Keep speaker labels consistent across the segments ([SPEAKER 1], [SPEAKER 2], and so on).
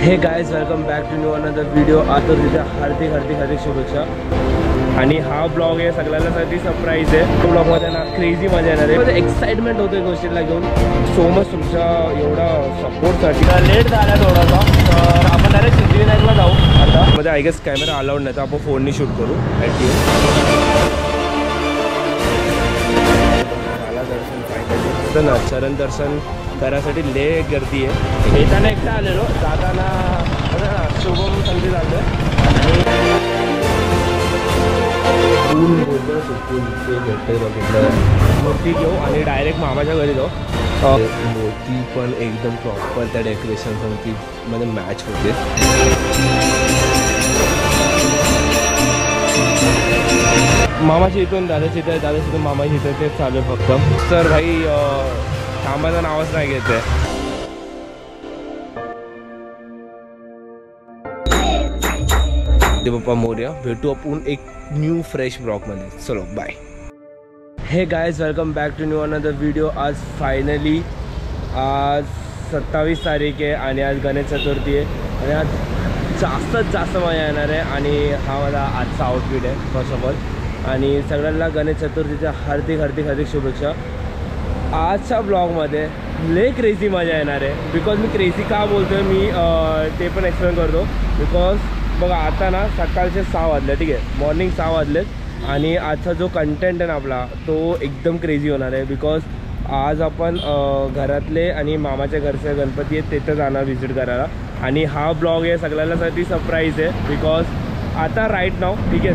[SPEAKER 1] हे guys, welcome back to new another video. आता तिथे हार्दिक शुभेच्छा. आणि हा ब्लॉग आहे सगळ्यांसाठी सरप्राईज आहे. तो ब्लॉगमध्ये ना क्रेझी मजा येणार आहे. म्हणजे एक्साइटमेंट होते गोष्टीला घेऊन. सो मच तुमच्या एवढा सपोर्टसाठी. लेट झाला थोडासा, तर आपण डायरेक्ट सिद्धिविनायकला जाऊ. आता मध्ये आय गेस कॅमेरा अलाउड नाही, तर आपण फोननी शूट करू. मला दर्शन फायनली ना, चरण दर्शन करायसाठी ले गर्दी आहे. येताना एकटा आलेलो, जाताना शुभम संधी झालं. फुल बोलतो सुकून ते भेटते बघितलं. मूर्ती घेऊ आणि डायरेक्ट मामाच्या घरी जाऊ. मूर्ती पण एकदम प्रॉपर त्या डेकोरेशन मूर्ती मध्ये मॅच होते. मामाची इथून दादाची इथं, दादाची इथून मामाची इथं, तेच चालू आहे फक्त. सर भाई थांबायचं नावच नाही घेत आहे. बाप्पा मोरया. भेटू आपण एक न्यू फ्रेश ब्लॉगमध्ये. चलो bye. Hey guys, welcome back to new another video. आज फायनली आज 27 तारीख आहे आणि आज गणेश चतुर्थी आहे आणि आज जास्त मजा येणार आहे. आणि हा माझा आजचा आउटफिट आहे फर्स्ट ऑफ ऑल. आणि सगळ्यांना गणेश चतुर्थीच्या हार्दिक शुभेच्छा. आजच्या ब्लॉगमध्ये लय क्रेझी मजा येणार आहे. बिकॉज मी क्रेझी का बोलतो आहे मी ते पण एक्सप्लेन करतो. बिकॉज बघा आता ना सकाळचे 6 वाजले, ठीक आहे, मॉर्निंग 6 वाजलेत. आणि आजचा जो कंटेंट आहे ना आपला, तो एकदम क्रेझी होणार आहे. बिकॉज आज आपण घरातले आणि मामाच्या घरचे गणपती आहेत तिथं जाणार व्हिजिट करायला. आणि हा ब्लॉग आहे सगळ्यांसाठी सरप्राईज आहे. बिकॉज आता राईट नाव, ठीक आहे,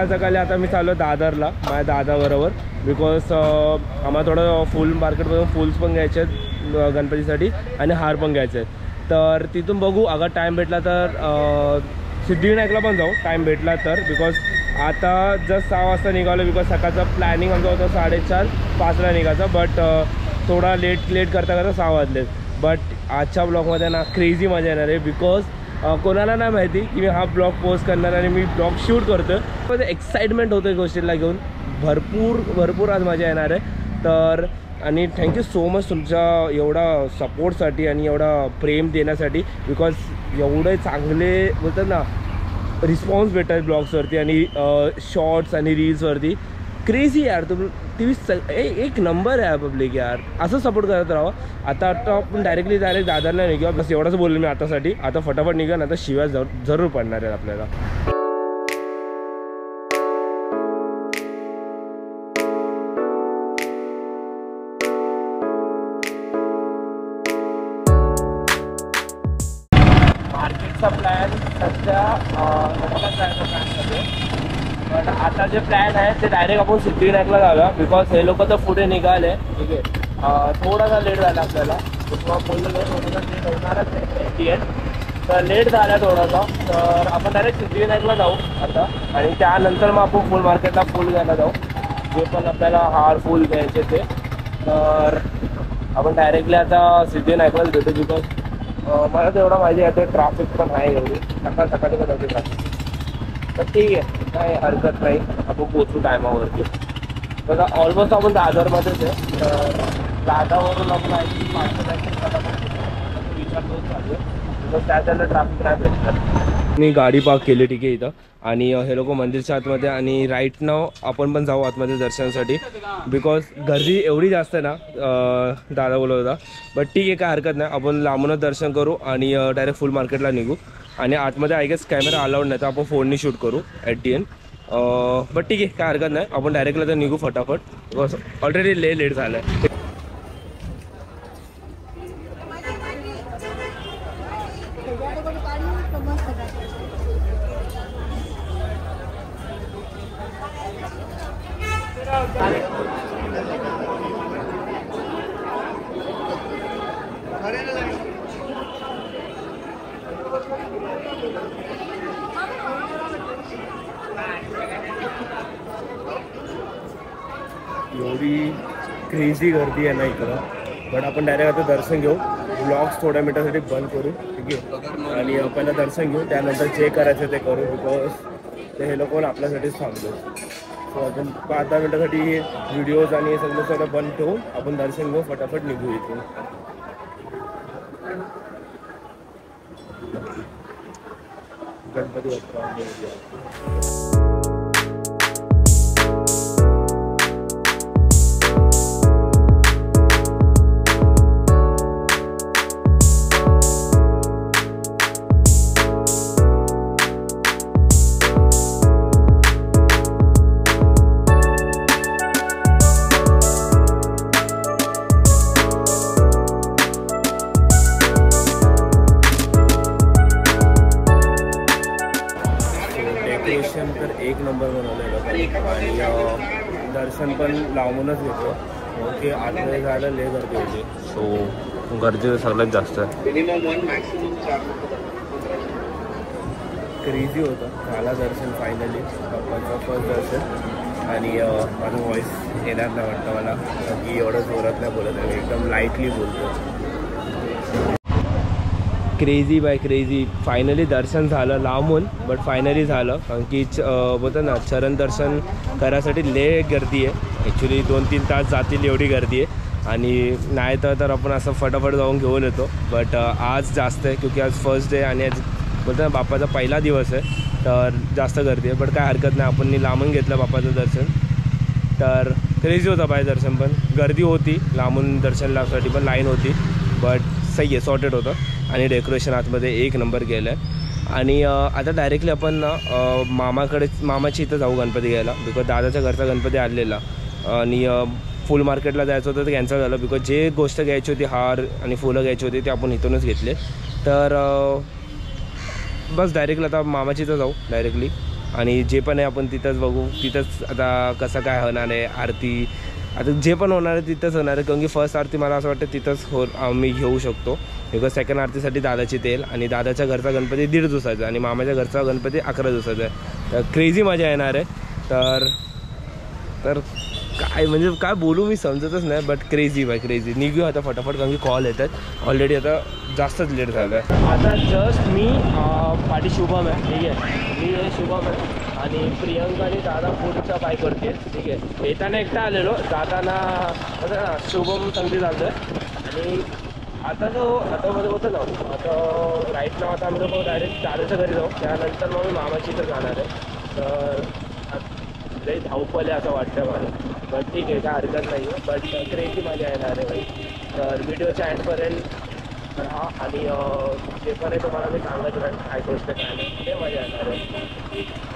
[SPEAKER 1] सकाळी आता मी चाललो दादरला माझ्या दादाबरोबर. बिकॉज आम्हाला थोडं फुल मार्केटमधून फुल्स पण घ्यायचे आहेत गणपतीसाठी आणि हार पण घ्यायचे आहेत. तर तिथून बघू, अगर टाईम भेटला तर सिद्धिविनायकला पण जाऊ टाईम भेटला तर. बिकॉज आता जस्ट 6 वाजता निघालो. बिकॉज सकाळचं प्लॅनिंग आमचं होतं 4:30-5ला निघायचं. बट थोडा लेट करता 6 वाजलेत. बट आजच्या ब्लॉगमध्ये ना क्रेझी मजा येणार आहे. बिकॉज कोणाला नाही माहिती की मी हा ब्लॉग पोस्ट करणार आणि मी ब्लॉग शूट करतो. पण एक्साइटमेंट होतं गोष्टीला घेऊन. भरपूर आज मजा येणार आहे. तर आणि थँक्यू सो मच तुमच्या एवढा सपोर्टसाठी आणि एवढा प्रेम देण्यासाठी. बिकॉज एवढे चांगले बोलतात ना रिस्पॉन्स भेटतात ब्लॉग्सवरती आणि शॉर्ट्स आणि रील्सवरती. क्रेझी यार, एक नंबर आहे पब्लिक यार. असं सपोर्ट करत राहा. आता आपण डायरेक्ट दादरला नाही किंवा बस एवढंच बोललो मी आतासाठी. आता फटाफट निघा ना, आता शिव्या जरूर पडणार आहेत आपल्याला. मार्केटचा प्लॅन सध्या जायचा प्लॅन करतो. पण आता जे प्लॅन आहे ते डायरेक्ट आपण सिद्धिविनायकला जाऊया. बिकॉज हे लोक तर पुढे निघाले, ठीक आहे. थोडासा लेट झाला आपल्याला. बोललो थोडासा लेट होणारच आहे. तर लेट झाला थोडासा, तर आपण डायरेक्ट सिद्धिविनायकला जाऊ आता. आणि त्यानंतर मग आपण फुल मार्केटला फुल घ्यायला जाऊ, जे पण आपल्याला हार फुल घ्यायचे ते. तर आपण डायरेक्टली आता सिद्धिविनायकलाच भेटू. बिकॉज मला तेवढं माहिती आहे ते ट्रॅफिक पण आहे एवढी. सकाळी पण होते ट्रॅफिक. तर ठीक आहे, काय हरकत नाही, आपण पोचू टायमावरती. बघा ऑलमोस्ट आपण दादरमध्येच आहे. तर दादावरून आपण विचारतो चालू आहे. त्याच्यानं ट्रॅफिक नाही भेटतात. मी गाडी पार्क केली, ठीक आहे, इथं. आणि हे लोक मंदिरच्या आतमध्ये. आणि राईट नाव आपण पण जाऊ आतमध्ये दर्शनासाठी. बिकॉज गर्दी एवढी जास्त आहे ना, दादा बोलत होता. बट ठीक आहे, काय हरकत नाही, आपण लांबूनच दर्शन करू आणि डायरेक्ट फुल मार्केटला निघू. आणि आतमध्ये आय गेस कॅमेरा अलाउड नाही, तर आपण फोननी शूट करू ॲट दी एंड. बट ठीक आहे, काय हरकत नाही, आपण डायरेक्टला तर निघू फटाफट. बिकॉज ऑलरेडी लेट झालं आहे. एवढी क्रेझी गर्दी आहे ना इकडं. बट आपण डायरेक्ट आता दर्शन घेऊ. ब्लॉग्स थोड्या मिनिटासाठी बंद करू, ठीक आहे. आणि पहिलं दर्शन घेऊ, त्यानंतर जे करायचं ते करू. बिकॉज हे लोक आपल्यासाठीच थांबलो. सो आपण 5-10 मिनिटासाठी व्हिडिओज आणि सगळं बंद ठेवून आपण दर्शन घेऊ, फटाफट निघू इथून. गणपती बाप्पा. डेकोरेशन तर एक नंबर बनवलेलं आणि दर्शन पण लांबूनच घेतो. ओके, आतमध्ये जायला लय गर्दी होती. सो गर्दी सगळ्यात जास्त आहे. क्रेझी होतं. झाला दर्शन फायनली, बाप्पाचं फर्स्ट दर्शन. आणि माझा व्हॉईस येणार नाही वाटतं मला, की एवढं जोरात नाही बोलत आहे, एकदम लाईटली बोलतो. Crazy by crazy. फायनली दर्शन झालं लांबून, बट फायनली झालं. कारण की बोलतं ना, चरण दर्शन करायसाठी लय गर्दी आहे. ॲक्च्युली 2-3 तास जातील एवढी गर्दी आहे. आणि नाही तर आपण असं फटाफट जाऊन घेऊन येतो. बट आज जास्त आहे, क्योंकि आज फर्स्ट डे आणि आज बोलतं ना बाप्पाचा पहिला दिवस आहे, तर जास्त गर्दी आहे. बट काय हरकत नाही, आपण लांबून घेतलं बाप्पाचं दर्शन. तर क्रेझी होता बाय दर्शन, पण गर्दी होती लांबून दर्शनासाठी, पण लाईन होती. बट सही आहे, सॉर्टेड होतं. आणि डेकोरेशन आतमध्ये एक नंबर गेलं आहे. आणि आता डायरेक्टली आपण मामाच्या इथं जाऊ गणपती घ्यायला, बिकॉज दादाच्या घरचा गणपती आलेला. आणि फुल मार्केटला जायचं होतं, तर कॅन्सल झालं. बिकॉज जे गोष्ट घ्यायची होती, हार आणि फुलं घ्यायची होती, ते आपण इथूनच घेतले. तर बस डायरेक्टली आता मामाच्या इथं जाऊ डायरेक्टली. आणि जे पण आहे आपण तिथंच बघू. तिथंच आता कसं काय होणार आहे आरती, आता जे पण होणार आहे तिथंच होणार आहे. कारण की फर्स्ट आरती मला असं वाटतं तिथंच मी घेऊ शकतो. बिकॉज सेकंड आरतीसाठी दादाची तेल, आणि दादाच्या घरचा गणपती 1.5 दिवसाचा आणि मामाच्या घरचा गणपती 11 दिवसाचा आहे. तर क्रेझी मजा येणार आहे. तर काय म्हणजे काय बोलू मी समजतच नाही. But crazy by crazy. निघू आता फटाफट, कारण की कॉल येतात ऑलरेडी. आता जास्तच लेट झालं आहे. आता जस्ट मी पाठी शुभम आहे, ठीक आहे. मी हे शुभम आहे आणि प्रियंका आणि दादा पुढचा बाईक करते, ठीक आहे. येताना एकटा आलेलो, जाताना शुभम संगती चालतो आहे. आणि आता मध्ये होतं ना, आता राईट नाव आता आम्ही लोक डायरेक्ट दादाच्या घरी जाऊ, त्यानंतर मग मी मामाची इथं जाणार आहे. तर लई धावपल आहे असं वाटतं मला. बट ठीक आहे, काय हरकत नाही आहे. बट क्रेझी मजा येणार आहे भाई. तर व्हिडिओच्या एंडपर्यंत राहा. आणि जे पण आहे तुम्हाला मी सांगत राहील काय गोष्ट काय नाही, ते मजा येणार आहे.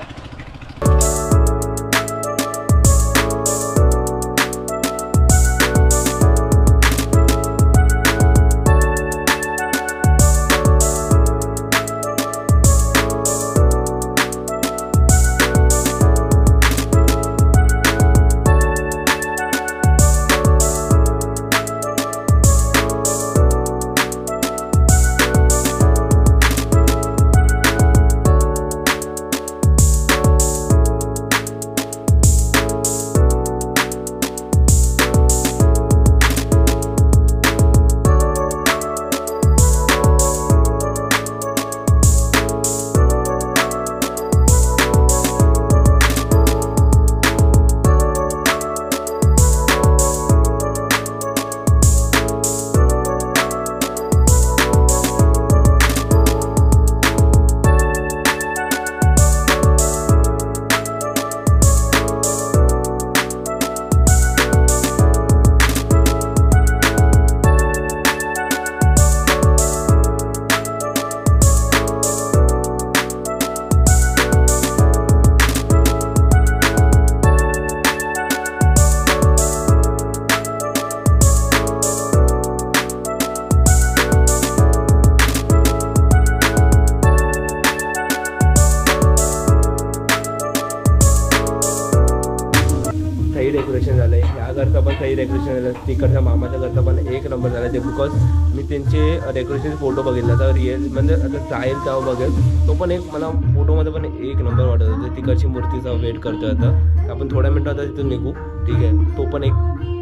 [SPEAKER 1] डेकोरेशन झालं आहे. ह्या घरचं पण काही डेकोरेशन झालं, तिकडच्या मामाच्या घरचं पण एक नंबर झालं ते. बिकॉज मी त्यांचे डेकोरेशनचे फोटो बघितला तर रिअल म्हणजे आता जाईल तेव्हा बघेल तो पण एक मला फोटोमध्ये पण एक नंबर वाटत होतं. तिकडची मूर्तीचा वेट करतो आता आपण थोड्या मिनटं आता तिथून निघू, ठीक आहे. तो पण एक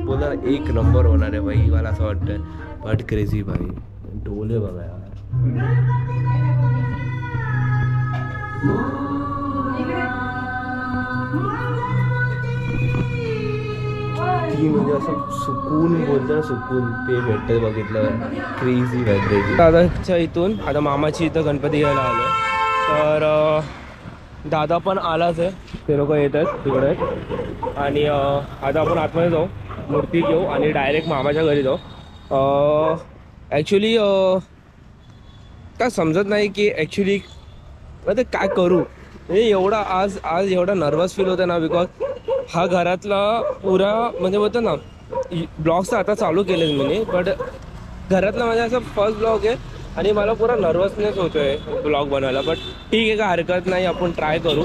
[SPEAKER 1] बोलणार एक नंबर होणार आहे भाई, मला असं वाटतं. बट क्रेझी भाई, डोले बघा यार. ती म्हणजे असं सुकून बोलतं ना, सुकून ते भेटतं बघितलं. Crazy by crazy. दादाच्या इथून आता मामाची इथं गणपती घ्यायला आलो. तर दादा पण आलाच आहे, ते लोक येत आहेत तिकडे. आणि आता आपण आतमध्ये जाऊ, मूर्ती घेऊ आणि डायरेक्ट मामाच्या घरी जाऊ. ॲक्च्युली काय समजत नाही की ॲक्च्युली ते काय करू. म्हणजे एवढा आज एवढा नर्वस फील होतं ना, बिकॉज हा घरातला पुरा म्हणजे बोलतो ना, ब्लॉग्स तर आता चालू केलेत मी, बट घरातला माझा असं फर्स्ट ब्लॉग आहे आणि मला पुरा नर्वसनेस होतोय ब्लॉग बनवायला. बट ठीक आहे, काय हरकत नाही, आपण ट्राय करू.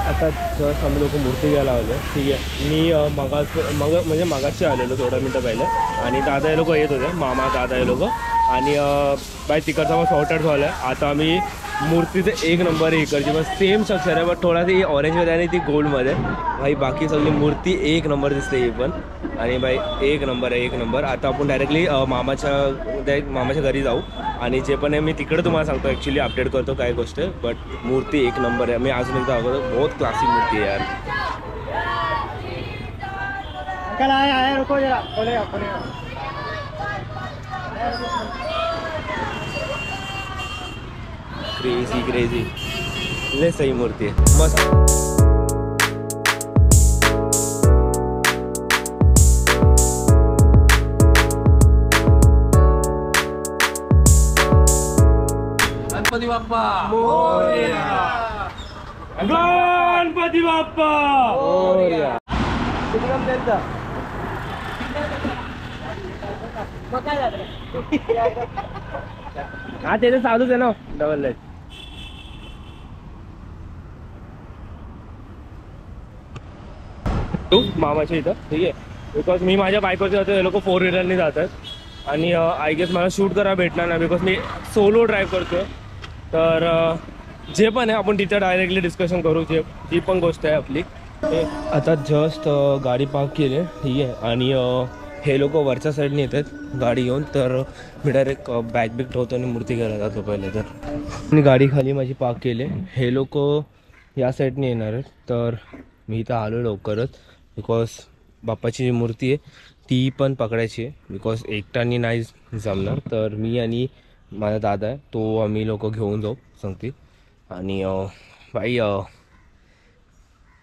[SPEAKER 1] आता जस्ट आम्ही लोक मूर्ती घ्यायला आलो. ठीक आहे, मी म्हणजे मगाशी आलेलो थोड्या मिनटं पहिले आणि दादा हे लोक येत होते, मामा दादा हे लोक. आणि बाय तिकडचा मग शॉर्ट आउट झालं आहे. आता आम्ही मूर्तीचं एक नंबर आहे इकडची, मग सेम स्ट्रक्चर आहे, बट थोडा ती ऑरेंजमध्ये आणि ती गोल्डमध्ये. भाई बाकी सगळी मूर्ती एक नंबर दिसते ही पण. आणि बाई एक नंबर आहे, एक नंबर. आता आपण डायरेक्टली मामाच्या घरी जाऊ आणि जे पण आहे मी तिकडे तुम्हाला सांगतो, ॲक्च्युली अपडेट करतो काय गोष्ट. बट मूर्ती एक नंबर आहे. मी अजून एकदा अगोदर बहुत क्लासिक मूर्ती आहे यार. क्रेजी लय सही मूर्ती आहे, मस्त.
[SPEAKER 2] गणपती बाप्पा
[SPEAKER 1] मोरया, गणपती बाप्पा मोरया. किती काम त्यांचा हा त्याचं चालूच आहे ना डबल लाईट. मामाच्या इथं ठीक आहे, बिकॉज मी माझ्या बायकोचे जातो, हे लोक 4 व्हीलरने जातात आणि आय गेस मला शूट करायला भेटणार नाही बिकॉज मी सोलो ड्राईव्ह करतो. तर जे पण आहे आपण तिथं डायरेक्टली डिस्कशन करू, जी पण गोष्ट आहे आपली. आता जस्ट गाडी पार्क केली आहे ठीक आहे, आणि हे लोक वरच्या साईडने येतात गाडी घेऊन. तर मी डायरेक्ट बॅग बिग ठेवतो आणि मूर्ती घ्यायला जातो पहिले. तर मी गाडी खाली माझी पार्क केली, हे लोक या साईडने येणार आहेत. तर मी इथं आलो लवकरच, बिकॉज बाप्पाची जी मूर्ती आहे ती पण पकडायची आहे, बिकॉज एकट्याने नाही जमणार. तर मी आणि माझा दादा आहे तो आम्ही लोक घेऊन जाऊ सांगते. आणि बाई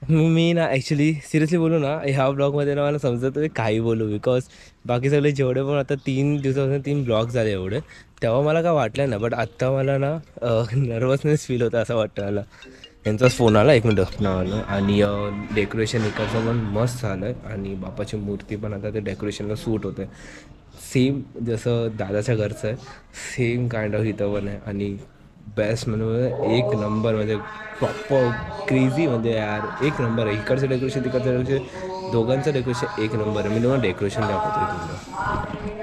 [SPEAKER 1] मी ना ॲक्च्युली सिरियसली बोलू ना, ह्या ब्लॉगमध्ये ना मला समजतं काही बोलू, बिकॉज बाकी सगळे जेवढे पण आता 3 दिवसापासून 3 ब्लॉग झाले एवढे, तेव्हा मला काय वाटलं ना. बट आत्ता मला ना नर्वसनेस फील होतं असं वाटतं मला. यांचाच फोन आला, 1 मिनटं आलं. आणि डेकोरेशन इकडचं पण मस्त झालं आहे आणि बापाची मूर्ती पण आता ते डेकोरेशनला सूट होतं आहे. सेम जसं दादाच्या घरचं आहे सेम काइंड ऑफ इथं पण आहे. आणि बेस्ट म्हणजे एक नंबर, म्हणजे प्रॉपर क्रेझी, म्हणजे यार एक नंबर आहे. इकडचं डेकोरेशन तिकडचं डेकोरेशन दोघांचं डेकोरेशन एक नंबर आहे. मी तुम्हाला डेकोरेशन दाखवतो तुम्हाला.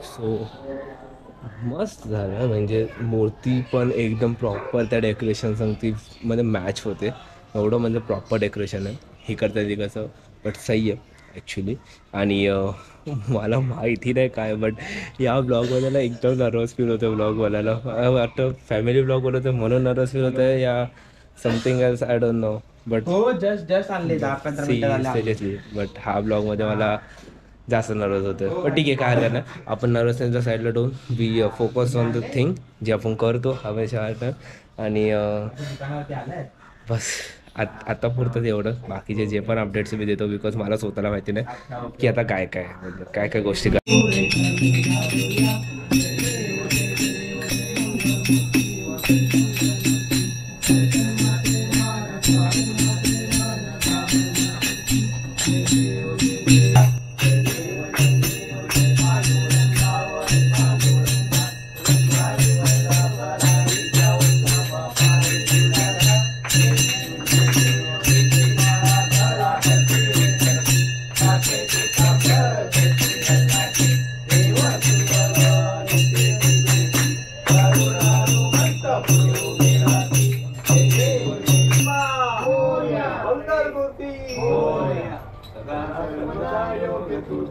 [SPEAKER 1] सो मस्त झालं, म्हणजे मूर्ती पण एकदम प्रॉपर त्या डेकोरेशन सांगती मध्ये मॅच होते, एवढं म्हणजे प्रॉपर डेकोरेशन आहे. हे करता येते कसं, बट सही आहे ॲक्च्युली. आणि मला माहिती नाही काय, बट या ब्लॉगमध्ये ना एकदम नर्वस फील होतं. ब्लॉग बोलायला वाटतं फॅमिली ब्लॉग बोलवतं म्हणून नर्वस फील होतं या something else, I don't know. But
[SPEAKER 2] हो जस्ट आणले 10-15 मिनिटं
[SPEAKER 1] सिरियसली, बट हा ब्लॉगमध्ये मला जास्त नर्वस होतं. पण ठीक आहे, काय हरकत नाही. आपण नर्वसनेसच्या साईडला ठेवून we focus on the thing जे आपण करतो हमेशा. आणि बस आता पुरतं एवढं. बाकीचे जे पण अपडेट्स मी देतो, बिकॉज मला स्वतःला माहिती नाही की आता काय काय गोष्टी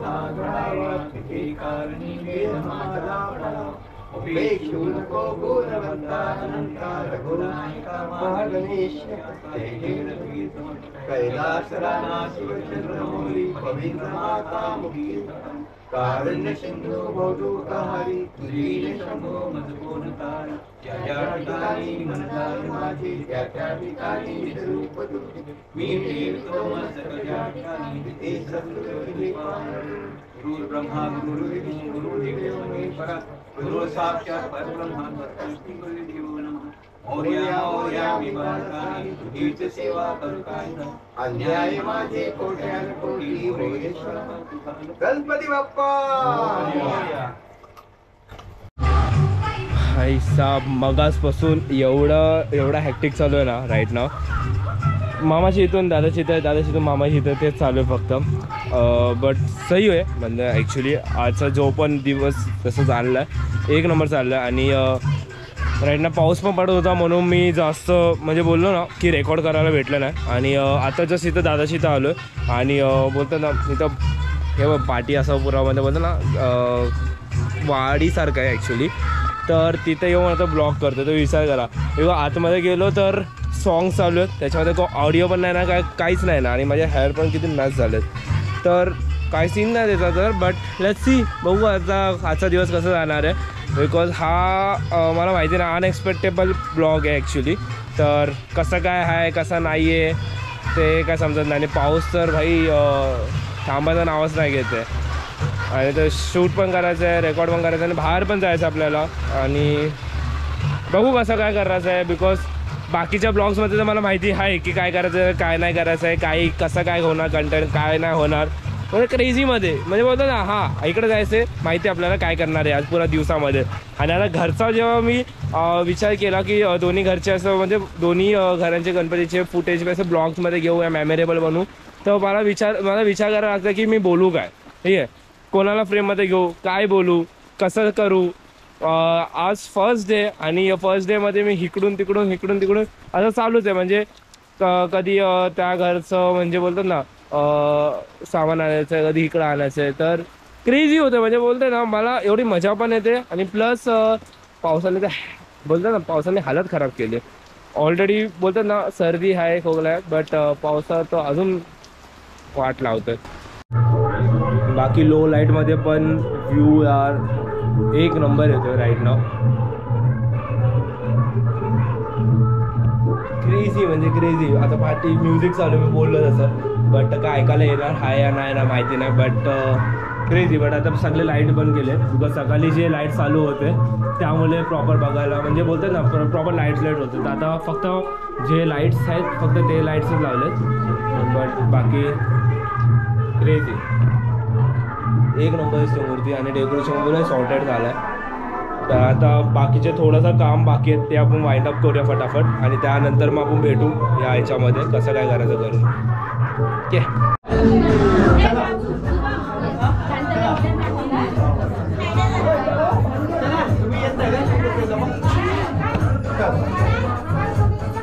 [SPEAKER 2] घडावा तिथे कारणी वेद माझा पडावा उपेक्षू नको गुणवंता अनंतार गुणायका महागणेश कैलास राणा शिवचंद्रमौली पवित्र माता मुखी कारुण्य सिंधू भौतुकहारी तुझी शंभो मजबूर तारी त्या ठिकाणी मन जाय माझे त्या ठिकाणी रूप तुझे मी फिरतो मस्तक त्या ठिकाणी ते सद्गुरू गुरु ब्रह्मा गुरु विष्णू गुरु देव महेश्वरा गुरु साक्षात परब्रह्म तस्मै गुरुदेव नमः ओर्या मी बाळकानी तुझीच सेवा करू काय अन्याय माझे कोट्यान कोटी होयेश्वर गणपती बाप्पा
[SPEAKER 1] हाय साब मगासपासून एवढा हॅक्टिक चालू आहे ना राईट नाव. मामाची इथून दादाची इथं मामाची इथं तेच चालू आहे फक्त. बट सही आहे म्हणजे ॲक्च्युली आजचा जो पण दिवस तसं चालला आहे एक नंबर चालला आहे. आणि राईट ना पाऊस पण पडत होता म्हणून मी जास्त म्हणजे बोललो ना की रेकॉर्ड करायला भेटलं नाही. आणि आता जस्ट इथं दादाशी इथं आलो आहे आणि बोलतो ना इथं हे बघ पाटी असं पुरा म्हणजे बोलतो ना वाडीसारखं आहे ॲक्च्युली. तर तिथं येऊन आता ब्लॉग करतो तो विचार करा. किंवा आतमध्ये गेलो तर सॉंग्स चालू आहेत त्याच्यामध्ये ऑडिओ पण नाही ना काहीच नाही ना. आणि माझे हेअर पण किती मॅच झालेत तर काय सीन नाही त्याचा. तर बट लेट्स सी बघू आजचा दिवस कसं जाणार आहे. बिकॉज हा मला माहिती ना अनएक्सपेक्टेबल ब्लॉग आहे ॲक्च्युली. तर कसं काय आहे कसं नाही आहे ते काय समजत नाही. आणि पाऊस तर भाई थांबायचं नावच नाही घेत आहे. आणि तर शूट पण करायचं आहे रेकॉर्ड पण करायचं आहे आणि बाहेर पण जायचं आपल्याला. आणि बघू कसं काय करायचं आहे. बिकॉज बाकीच्या ब्लॉग्समध्ये तर मला माहिती आहे की काय करायचं आहे काय नाही करायचं आहे काही कसं काय होणार कंटेंट काय नाही होणार. म्हणजे क्रेझीमध्ये म्हणजे बोलतो ना हां इकडे जायचं आहे माहिती आपल्याला काय करणार आहे आज पुरा दिवसामध्ये. आणि आता घरचा जेव्हा मी विचार केला की दोन्ही घरचे असं म्हणजे दोन्ही घरांचे गणपतीचे फुटेज असं ब्लॉग्समध्ये घेऊ या मेमोरेबल बनवू. तर मला विचार करायला लागतं की मी बोलू काय ठीक आहे कोणाला फ्रेममध्ये घेऊ काय बोलू कसं करू. आज फर्स्ट डे आणि फर्स्ट डेमध्ये मी इकडून तिकडून असं चालूच आहे. म्हणजे कधी त्या घरचं म्हणजे बोलतात ना सामान आणायचं आहे कधी इकडं आणायचं आहे. तर क्रेझी होतं म्हणजे बोलते ना मला एवढी मजा पण येते. आणि प्लस पावसाने तर बोलतात ना पावसाने हालत खराब केली. ऑलरेडी बोलतात ना सर्दी आहे खोकला आहे बट पावसात अजून वाट लावतं. बाकी लो लाईटमध्ये पण व्ह्यू यार एक नंबर येतो राईट नाव. क्रेझी म्हणजे क्रेझी. आता पार्टी म्युझिक चालू मी बोललो तसं बट काय ऐकायला येणार हाय या नाही ना माहिती नाही. But crazy. बट आता सगळे लाईट बंद केले बिकॉज सकाळी जे लाईट चालू होते त्यामुळे प्रॉपर बघायला म्हणजे बोलतात ना प्रॉपर लाईट होते. तर आता फक्त जे लाईट्स आहेत फक्त ते लाईट्सच लावलेत. बट बाकी क्रेझी एक नंबर दिसते मूर्ती. आणि डेकोरेशन वगैरे सॉर्टेड झालं आहे. तर आता बाकीचे थोडंसं काम बाकी आहेत ते आपण वाईंड अप करूया फटाफट. आणि त्यानंतर मग आपण भेटू या ह्याच्यामध्ये कसं काय करायचं करून ओके.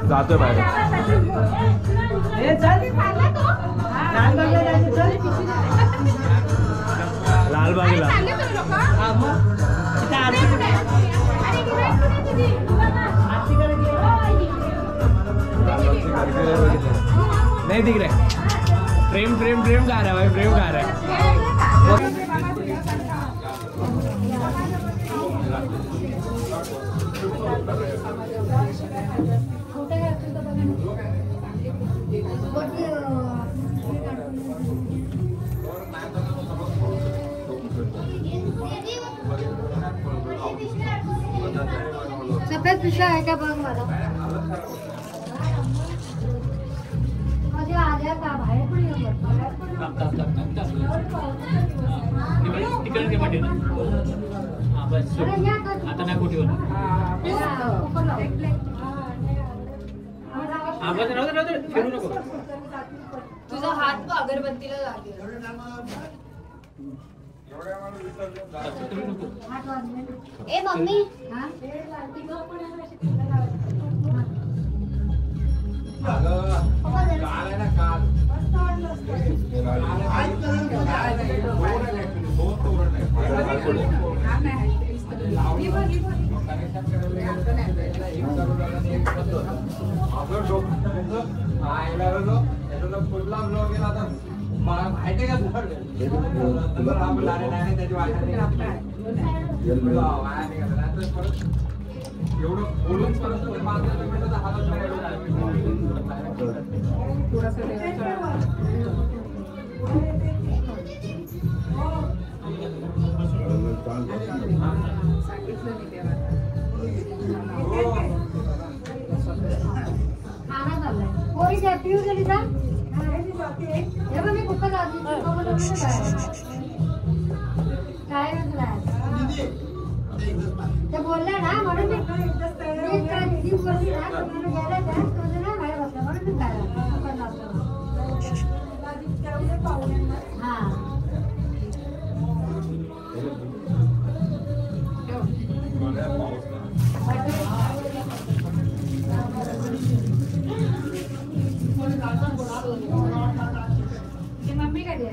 [SPEAKER 1] जातोय बाहेर लालबागला नहीं दिख रहा. फ्रेम फ्रेम फ्रेम गा रहा है भाई फ्रेम गा रहा है.
[SPEAKER 3] सफेद पिशा है क्या बघ मला माझ्या आल्या का बाहेर पण येऊ
[SPEAKER 2] तिकडे पाठी ना हां बस आता नाही कुठे हां बस राहू फिरू नको.
[SPEAKER 3] तुझा हात अगरबत्तीला लागेल. ए मम्मी कोई पिऊ गेली का हे बघ मी कुकर लावली काय ते बोलले ना म्हणून मी दीदी बोलली ना तुम्हाला गेला त्या तुझं ना बाहेर बसला म्हणून मी काय कुकर लावतो हा मम्मी का दे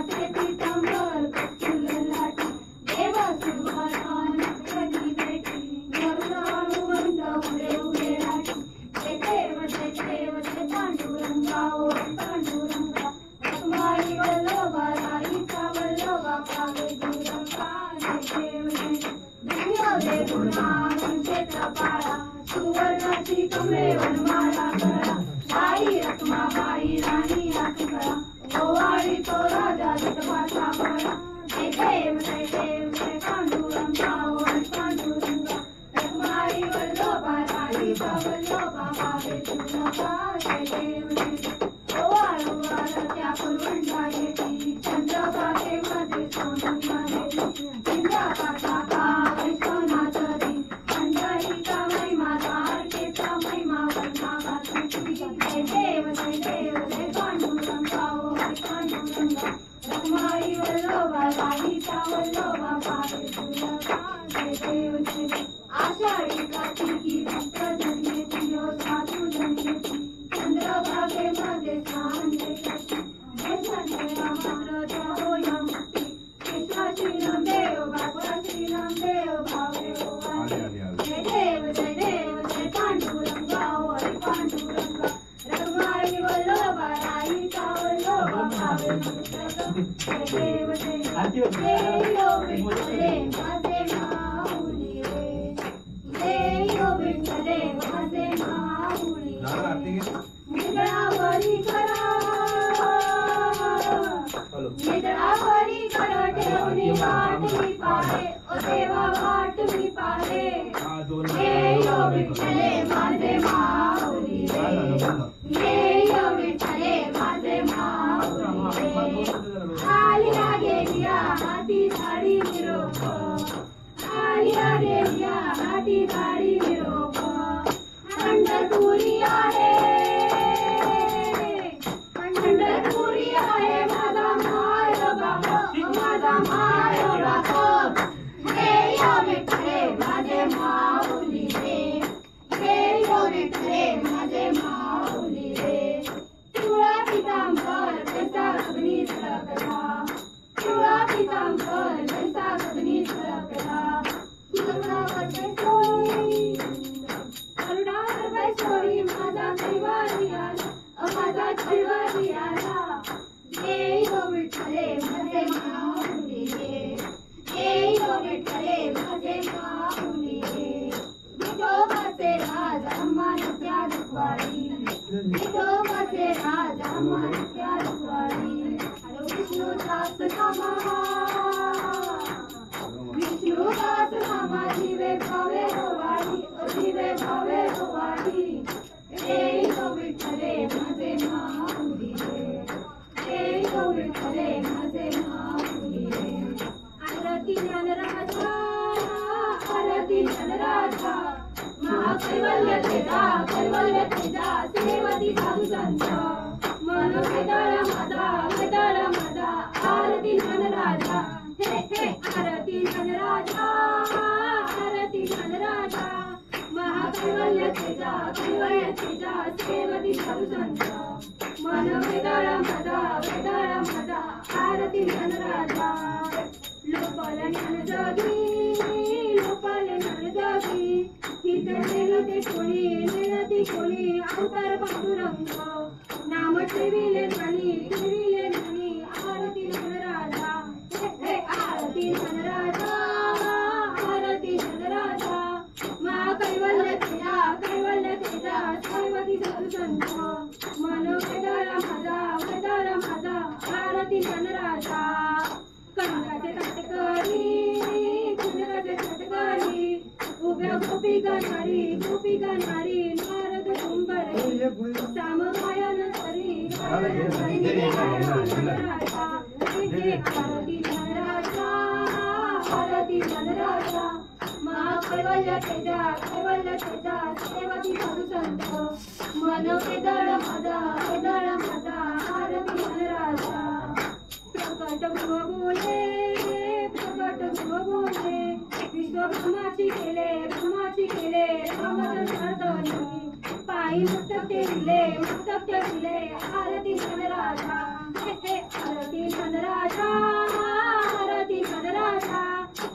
[SPEAKER 3] वाटे पीतांबर कस्तूर लाटी देव सुभान कधी भेटी गरुडाळू बंद उडे उडे लाटी देव पांडुरंगा ओ पांडुरंगा रखमाई वल्लभा राईचा वल्लभा पावे दुरंगा देव देव दे गुणा वंशेचा पाळा सुवर्णाची कमळे वनमाळा करा बाई रखमाबाई राणी आठकळा ओवाळी तो राजा जगमाचा बळा देव पांडुरंगा ओ पांडुरंगा रखमाई वल्लभा राईचा वल्लभा पावे दुरंगा देव ओवाळू त्या कुलवंडा येती चंद्रभागेमध्ये सोनूला गेली इंद्राचा काळ सोनाचं दी अंजलीचा महिमा तारकेचा महिमा वर्णा देव पांडुरंगा ओ पांडुरंगा रखमाई वल्लभा राईचा वल्लभा पावे दुर्गा देव आषाढी कार्तिकी भक्तजन येती ओ साधुजन येती चंद्रभागेमध्ये स्नान देती मात्र होया मुक्ती कृष्णाची नमदेव भागवती नमदेव भावे ओ जय देव पांडुरंगा ओ पांडुरंगा रखमाई वल्लभा राईचा वल्लभा पावे जय देव विठ्ठले माझे माऊली रे देव विठ्ठले माझे माऊली निगळावरी करा निगळावरी करा ठेवणी वाट मी पाहे ओ देवा वाट मी पाहे देव विठ्ठले माझे माऊली देव विठ्ठले माझे माऊली आलिया गेलिया हाती झाडी निरोप आलिया गेलिया हाती झाडी निरोप पंढरपुरी आहे पंढरपुरी आहे माझा माय बाप माझा माय बाप देव विठ्ठले माझे माऊली रे देव विठ्ठले माझे माऊली रे पिवळा पितांबर कसा अग्नी झळकला पिवळा पितांबर कसा अग्नी झळकला गरुडावरचे सोळी गरुडावर सोळी माझा कैवारी आला माझा कैवारी आला देव विठ्ठले माझे माऊली रे देव विठ्ठले माझे माऊली रे विठोबाचे राज अम्माच्या दुपारी विठोबाचे राज अम्माच्या दुपारी विष्णुदास नामा विष्णुदास नामा जीवे भावे रोवाडी जीवे भावे रोवाडी देव विठ्ठले माझे माऊली रे देव विठ्ठले माझे माऊली रे आरती ज्ञानराजा आरती ज्ञानराजा महाकैवल्य तेजा सेवती साधू संत मन वेदाळ माझा आरती ज्ञानराजा हे हे आरती ज्ञानराजा महाकैवल्य तेजा सेवती साधू संत मन वेदाळ माझा आरती ज्ञानराजा लोपाल ज्ञान जगी हित नेलते कोणी अवतार पांडुरंग नाम ठेविले नाही आरती ज्ञानराजा आरती ज्ञानराजा महाकैवल्य तेजा सेवती साधू संत मन वेदाळ माझा आरती ज्ञानराजा कनकाचे तटकरी उभ्या गोपिका नारी नारद कुंभरे सामगायन करी आरती ज्ञानराजा महाकैवल्य तेजा सेवती साधू संत मन वेदाळ माझा आरती ज्ञानराजा प्रकट बोले विश्वब्रह्माची केले रामचंद्र पायी मुक्त केले आरती ज्ञानराजा आरती धनराजा आरती धनराजा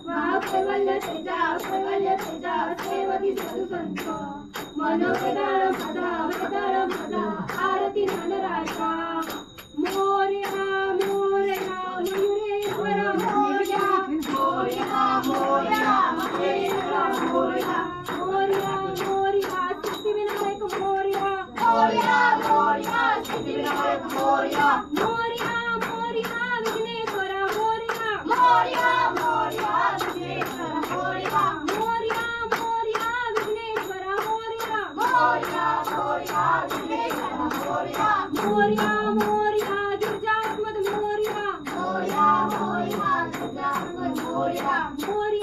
[SPEAKER 3] महाकैवल्य तेजा कैवल्य तेजा सेवकी साधू संत मनोवेदाळ माझा आरती धनराजा मोरया मोरया मयुरेश्वर मोरया मोरया मोरया मयुरेश्वर मोरया मोरया मोरया सिद्धिविनायक मोरया मोरया मोरया सिद्धिविनायक मोरया मोरया मोरया विघ्नेश्वर मोरया मोरया मोरया विघ्नेश्वर मोरया मोरया मोरया विघ्नेश्वर मोरया मोरया मोरया विघ्नेश्वर मोरया मोरया मोरया गिरिजात्मज मोरया मोरया मोरया गिरिजात्मज मोरया मोरया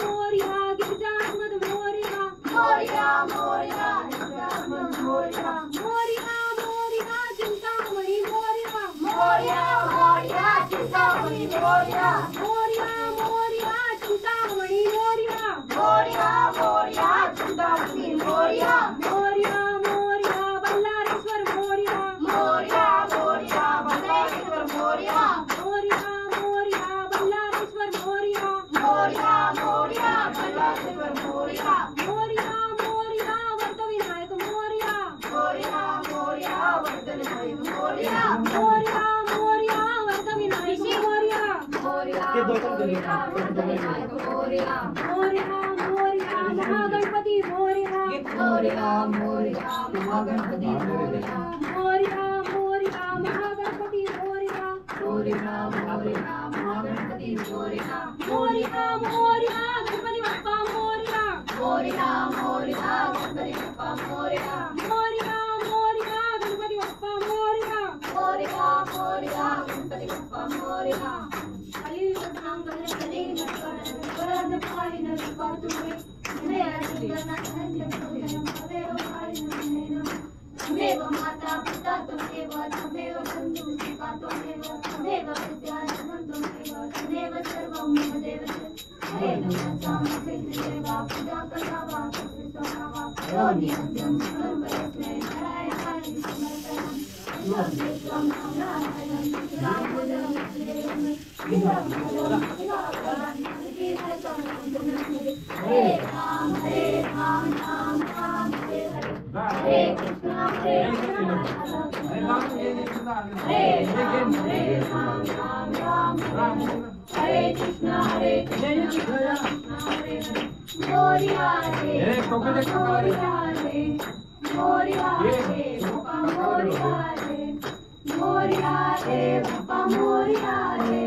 [SPEAKER 3] मोरया गिरिजात्मज मोरया मोरया मोरया गिरिजात्मज मोरया मोरया मोरया चिंतामणी मोरया मोरया मोरया चिंतामणी मोरया मोरया मोरया चिंतामणी मोरया मोरया मोरया चिंतामणी मोरया मोरया मोरया बल्लारेश्वर मोरया मोरया मोरया बल्लारेश्वर मोरया मोरया मोरया बल्लारेश्वर मोरया मोरया मोरया बल्लारेश्वर मोरया मोरया मोरया वर्तविनायक मोरया मोरया मोरया वर्तविनायक मोरया मोरया मोरया वर्तविनायक मोरया मोरया मोरया वर्तविनायक मोरया मोरया मोरया महागणपती मोरया मोरया मोरया महागणपती मोरया मोरया मोरया महागणपती मोरया मोरया मोरया महागणपती मोरया मोरया मोरया गणपती बाप्पा मोरया मोरया मोरया गणपती बाप्पा मोरया मोरया मोरया गणपती बाप्पा मोरया मोरया मोरया गणपती बाप्पा मोरया अली सतनांगल कली नरकरण पाळी नरका तुमे ने आदिगना अनंत पूजन देव पाळी नरनेन त्वमेव माता पिता त्वमेव त्वमेव बंधु शिवा त्वमेव त्वमेव विद्या त्वमेव त्वमेव सर्वं मम देवते हे नमः देवा पूजा करावा कृष्णावा करोमि अद्यं सर्वस्मै नारायणाय समर्पयामि नमस्तं नारायणं रामोदरं हरे राम राम राम हरे हरे हरे कृष्णा हरे राम राम हरे कृष्णा हरे कृष्णा हरे हरे मोरया रे मोरया रे मोरया रे बाप्पा मोरया रे मोरया रे बाप्पा मोरया रे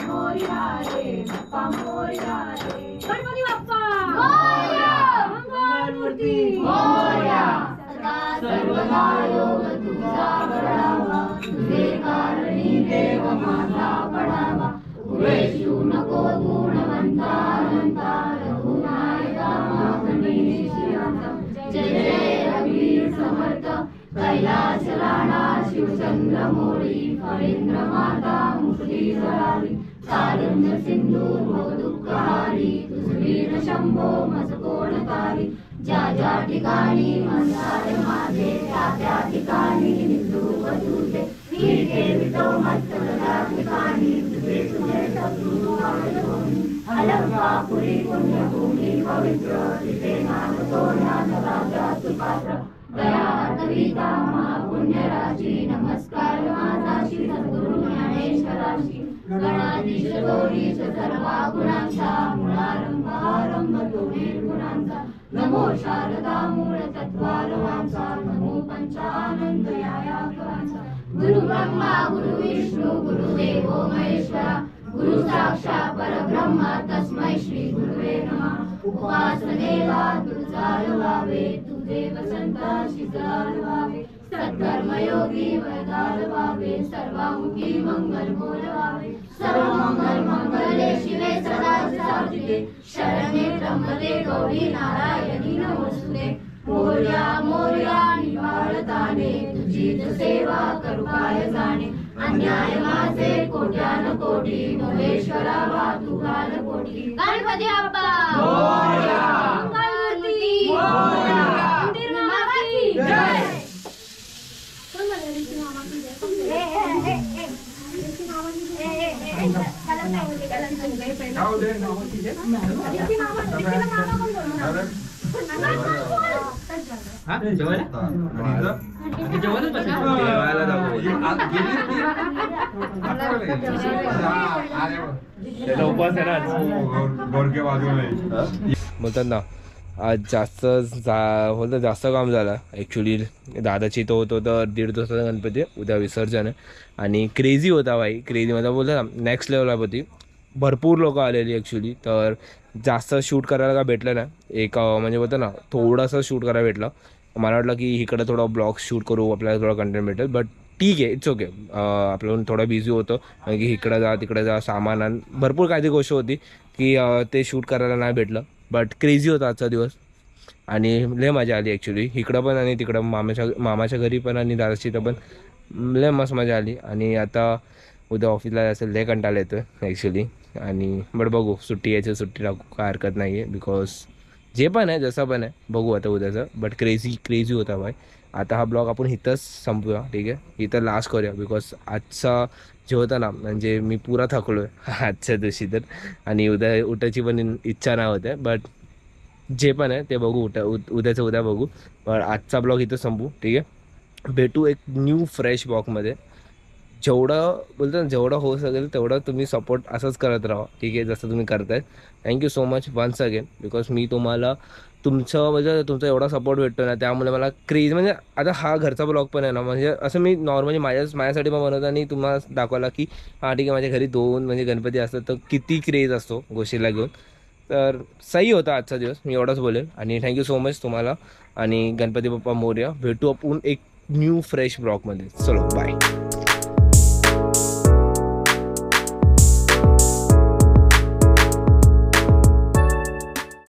[SPEAKER 3] मोरया रे बाप्पा मोरया रे गणपती बाप्पा मोरया मंगलमूर्ती मोरया सदा सर्वदा योग तुझा बढावा तुझे कारणी देव माझा पडावा पुरेशू नको गुणवंता अनंता रघुनायका गणेशाचा जय जय रघुवीर समर्थ कैलास लाडा शिवचंद्र मोरी फणींद्र माता मुक्ती जळाली कारुण्य सिंधू दुःखहारी तुझवीर शंभो मज कोणकारी ज्या ज्या ठिकाणी मंदार माझे त्या ठिकाणी निंदूक तुझे ठेवितो मत्तल्या ठिकाणी तुझे तुझे शत्रू अलंकापुरी पुण्यभूमी पवित्र तिथे नांदतो ज्ञानराजा सुपात्र दया कविता महापुण्यराशी नमस्कार माझा श्री सद्गुरु ज्ञानेश्वराशी गणाधीश गौरीश सर्वा गुणांचा मूळारंभ आरंभ तो निर्गुणांचा नमो शारदा मूळ तत्वालवांचा नमो पंचानंद यायाकरांचा गुरु ब्रह्मा गुरु विष्णू गुरुदेवो महेश्वरा गुरु साक्षात परब्रह्मा तस्मै श्री गुरुवे नमः उपासनेला तुझा व्हावे तुझे वसंताशी व्हावे सत्कर्मयोगी वरदान व्हावे सर्वामुखी मंगल बोलवावे सर्व मंगल मंगले शिवे सदा साधिते शरणे त्र्यंबके गौरी नारायणी नमोस्तुते मोरया मोरया निवाळताने तुझीच सेवा करुपाय जाणे अन्याय माझे कोट्यान कोटी महेश्वरा वा तुघाल कोटी गणपती बाप्पा मोरया मंगलमूर्ती मोरया मंदिर माता की जय
[SPEAKER 1] उपास आहे बोलतात ना आज बोलतात जास्त काम झालं ॲक्च्युली. दादाची तो होतो तर 1.5 दिवसाचा गणपती, उद्या विसर्जन आहे. आणि क्रेझी होता भाई, क्रेझी मतलब बोलतात ना नेक्स्ट लेवल होती. भरपूर लोक आलेली ॲक्च्युली. तर जास्त शूट करायला का भेटलं ना, एक म्हणजे बोलतं ना थोडंसं शूट करायला भेटलं. मला वाटलं की इकडं थोडं ब्लॉग शूट करू, आपल्याला थोडं कंटेंट भेटेल. बट ठीक आहे, इट्स ओके. आपल्याला थोडं बिझी होतं कारण की इकडं जा तिकडे जा, सामान आण, भरपूर काही गोष्ट होती की ते शूट करायला नाही भेटलं. बट क्रेझी होता आजचा दिवस आणि लय मजा आली ॲक्च्युली. इकडं पण आणि तिकडं मामाच्या घरी पण आणि दादाची इथं पण लय मस्त मजा आली. आणि आता उद्या ऑफिसला जायचं, लय कंटाळा येतो ॲक्च्युली. आणि बट बघू, सुट्टी यायचं, सुट्टी टाकू, काय हरकत नाही आहे. बिकॉज जे पण आहे जसं पण आहे बघू आता उद्याचं. बट क्रेझी होता भाई. आता हा ब्लॉग आपण इथंच संपूया, ठीक आहे, इथं लास्ट करूया. बिकॉज आजचा जे होता ना म्हणजे मी पुरा थकलो आहे आजच्या दिवशी तर. आणि उठायची पण इच्छा नाही होते. बट जे पण आहे ते बघू, उद्याचं उद्या बघू. पण आजचा ब्लॉग इथं संपू, ठीक आहे. भेटू एक न्यू फ्रेश ब्लॉगमध्ये. जेवढं बोलतो ना जेवढं होऊ सकेल तेवढं तुम्ही सपोर्ट असंच करत राहा, ठीक आहे, जसं तुम्ही करताय. Thank you so much once again. Because मी तुम्हाला म्हणजे तुमचा एवढा सपोर्ट भेटतो ना, त्यामुळे मला क्रेज म्हणजे आता हा घरचा ब्लॉग पण आहे ना, म्हणजे असं मी नॉर्मली माझ्यासाठी पण बनवतो आणि तुम्हाला दाखवायला की हां ठीक आहे माझ्या घरी 2 म्हणजे गणपती असतात तर किती क्रेज असतो गोष्टीला घेऊन. तर सही होता आजचा दिवस, मी एवढंच बोलेल. आणि थँक्यू सो मच तुम्हाला. आणि गणपती बाप्पा मोरया. भेटू आपण एक न्यू फ्रेश ब्लॉगमध्ये. चलो बाय.